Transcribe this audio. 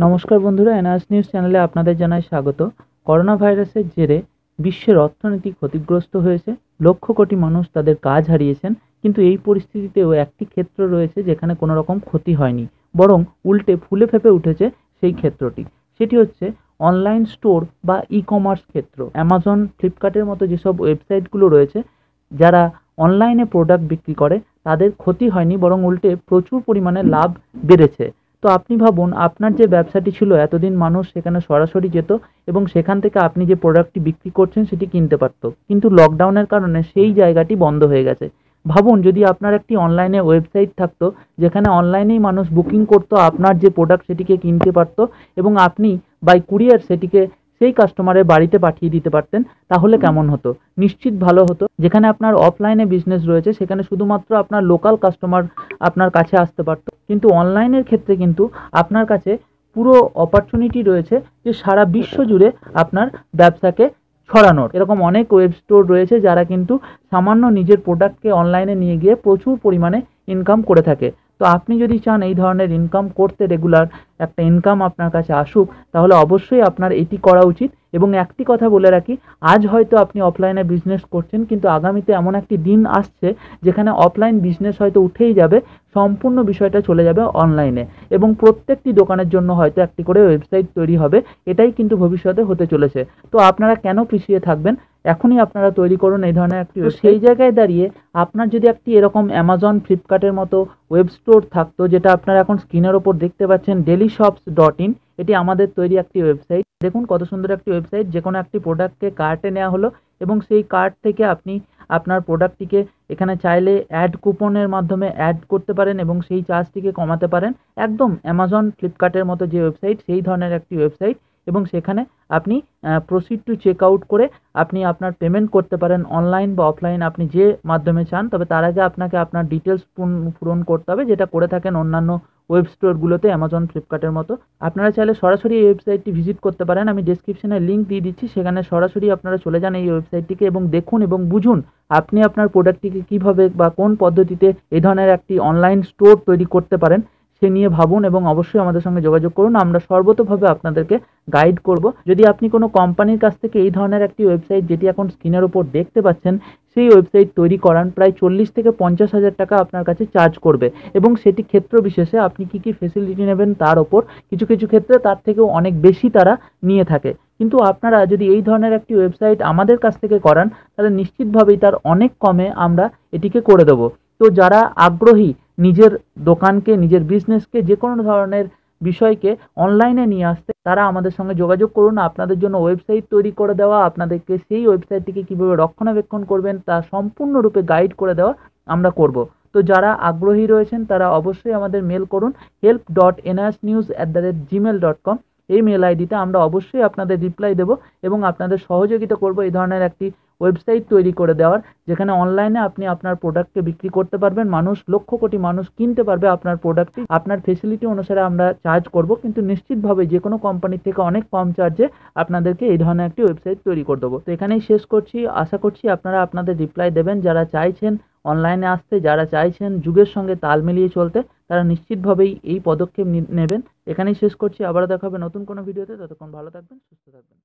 নমস্কার বন্ধুরা, NIOS news চ্যানেলে আপনাদের জানাই স্বাগত। করোনা ভাইরাসের জেরে বিশ্বের অর্থনীতি ক্ষতিগ্রস্ত হয়েছে, লক্ষ কোটি মানুষ তাদের কাজ হারিয়েছেন। কিন্তু এই পরিস্থিতিতেও একটি ক্ষেত্র রয়েছে যেখানে কোনো রকম ক্ষতি হয়নি, বরং উল্টে ফুলে ফেঁপে উঠেছে সেই ক্ষেত্রটি। সেটি হচ্ছে অনলাইন স্টোর বা ই-কমার্স ক্ষেত্র। অ্যামাজন, ফ্লিপকার্টের মতো যেসব ওয়েবসাইটগুলো রয়েছে, যারা অনলাইনে প্রোডাক্ট বিক্রি করে, তাদের ক্ষতি হয়নি, বরং উল্টে প্রচুর পরিমাণে লাভ বেড়েছে। তো আপনি ভাবুন, আপনার যে ব্যবসাটি ছিল, এতদিন মানুষ সেখানে সরাসরি যেত এবং সেখান থেকে আপনি যে প্রোডাক্টটি বিক্রি করছেন সেটি কিনতে পারত, কিন্তু লকডাউনের কারণে সেই জায়গাটি বন্ধ হয়ে গেছে। ভাবুন, যদি আপনার একটি অনলাইনে ওয়েবসাইট থাকতো যেখানে অনলাইনেই মানুষ বুকিং করতো, আপনার যে প্রোডাক্ট সেটিকে কিনতে পারতো এবং আপনি বাই কুরিয়ার সেটিকে সেই কাস্টমারের বাড়িতে পাঠিয়ে দিতে পারতেন, তাহলে কেমন হতো? নিশ্চিত ভালো হতো। যেখানে আপনার অফলাইনে বিজনেস রয়েছে সেখানে শুধুমাত্র আপনার লোকাল কাস্টমার আপনার কাছে আসতে পারত, কিন্তু অনলাইনের ক্ষেত্রে কিন্তু আপনার কাছে পুরো অপরচুনিটি রয়েছে যে সারা বিশ্ব জুড়ে আপনার ব্যবসাকে ছড়ানোর। এরকম অনেক ওয়েব স্টোর রয়েছে যারা কিন্তু সামান্য নিজের প্রোডাক্টকে অনলাইনে নিয়ে গিয়ে প্রচুর পরিমাণে ইনকাম করে থাকে। তো আপনি যদি চান এই ধরনের ইনকাম করতে, রেগুলার একটা ইনকাম আপনার কাছে আসুক, তাহলে অবশ্যই আপনার এটি করা উচিত। এবং একটি কথা বলে রাখি, আজ হয়তো আপনি অফলাইনে বিজনেস করছেন, কিন্তু আগামীতে এমন একটি দিন আসছে যেখানে অফলাইন বিজনেস হয়তো উঠেই যাবে, সম্পূর্ণ বিষয়টা চলে যাবে অনলাইনে এবং প্রত্যেকটি দোকানের জন্য হয়তো একটি করে ওয়েবসাইট তৈরি হবে। এটাই কিন্তু ভবিষ্যতে হতে চলেছে। তো আপনারা কেন পিছিয়ে থাকবেন? এখনই আপনারা তৈরি করুন এই ধরনের একটি। সেই জায়গায় দাঁড়িয়ে আপনার যদি একটি এরকম অ্যামাজন, ফ্লিপকার্টের মতো ওয়েব স্টোর থাকতো, যেটা আপনারা এখন স্ক্রিনের ওপর দেখতে পাচ্ছেন, dailyshops.in, এটি আমাদের তৈরি একটি ওয়েবসাইট। দেখুন কত সুন্দর একটি ওয়েবসাইট। যে কোনো একটি প্রোডাক্টকে কার্টে নেওয়া হলো এবং সেই কার্ট থেকে আপনি আপনার প্রোডাক্টটিকে এখানে চাইলে অ্যাড কুপনের মাধ্যমে অ্যাড করতে পারেন এবং সেই চার্জটিকে কমাতে পারেন। একদম অ্যামাজন, ফ্লিপকার্টের মতো যে ওয়েবসাইট, সেই ধরনের একটি ওয়েবসাইট। এবং সেখানে আপনি প্রসিড টু চেক আউট করে আপনি আপনার পেমেন্ট করতে পারেন, অনলাইন বা অফলাইন, আপনি যে মাধ্যমে চান। তবে তার আগে আপনাকে আপনার ডিটেলস পূরণ করতে হবে, যেটা করে থাকেন অন্যান্য ওয়েব স্টোরগুলোতে, অ্যামাজন, ফ্লিপকার্টের মতো। আপনারা চাইলে সরাসরি এই ওয়েবসাইটটি ভিজিট করতে পারেন। আমি ডেসক্রিপশনে লিঙ্ক দিয়ে দিচ্ছি, সেখানে সরাসরি আপনারা চলে যান এই ওয়েবসাইটটিকে এবং দেখুন এবং বুঝুন আপনি আপনার প্রোডাক্টটিকে কীভাবে বা কোন পদ্ধতিতে এই ধরনের একটি অনলাইন স্টোর তৈরি করতে পারেন সে নিয়ে ভাবুন এবং অবশ্যই আমাদের সঙ্গে যোগাযোগ করুন। আমরা সর্বতোভাবে আপনাদেরকে গাইড করব। যদি আপনি কোনো কোম্পানির কাছ থেকে এই ধরনের একটি ওয়েবসাইট, যেটি এখন স্ক্রিনের উপর দেখতে পাচ্ছেন, সেই ওয়েবসাইট তৈরি করান, প্রায় 40 থেকে 50 হাজার টাকা আপনার কাছে চার্জ করবে এবং সেটি ক্ষেত্র বিশেষে আপনি কী কী ফেসিলিটি নেবেন তার ওপর। কিছু কিছু ক্ষেত্রে তার থেকেও অনেক বেশি তারা নিয়ে থাকে। কিন্তু আপনারা যদি এই ধরনের একটি ওয়েবসাইট আমাদের কাছ থেকে করান, তাহলে নিশ্চিতভাবেই তার অনেক কমে আমরা এটিকে করে দেবো। তো যারা আগ্রহী নিজের দোকানকে, নিজের বিজনেসকে, যে কোনো ধরনের বিষয়কে অনলাইনে নিয়ে আসতে, তারা আমাদের সঙ্গে যোগাযোগ করুন। আপনাদের জন্য ওয়েবসাইট তৈরি করে দেওয়া, আপনাদেরকে সেই ওয়েবসাইটটিকে কীভাবে রক্ষণাবেক্ষণ করবেন তা সম্পূর্ণরূপে গাইড করে দেওয়া আমরা করব। তো যারা আগ্রহী রয়েছেন তারা অবশ্যই আমাদের মেল করুন help.niosnews@gmail.com। এই মেল আইডিতে আমরা অবশ্যই আপনাদের রিপ্লাই দেব এবং আপনাদের সহযোগিতা করব এই ধরনের একটি ওয়েবসাইট তৈরি করে দেওয়ার, যেখানে অনলাইনে আপনি আপনার প্রোডাক্টকে বিক্রি করতে পারবেন, মানুষ, লক্ষ কোটি মানুষ কিনতে পারবে আপনার প্রোডাক্টটি। আপনার ফেসিলিটি অনুসারে আমরা চার্জ করব, কিন্তু নিশ্চিতভাবে যে কোনো কোম্পানির থেকে অনেক কম চার্জে আপনাদেরকে এই ধরনের একটি ওয়েবসাইট তৈরি করে দেবো। তো এখানেই শেষ করছি। আশা করছি আপনারা আপনাদের রিপ্লাই দেবেন। যারা চাইছেন অনলাইনে আসতে, যারা চাইছেন যুগের সঙ্গে তাল মিলিয়ে চলতে, তারা নিশ্চিতভাবেই এই পদক্ষেপ নেবেন। এখানেই শেষ করছি। আবারও দেখা হবে নতুন কোনো ভিডিওতে। ততক্ষণ ভালো থাকবেন, সুস্থ থাকবেন।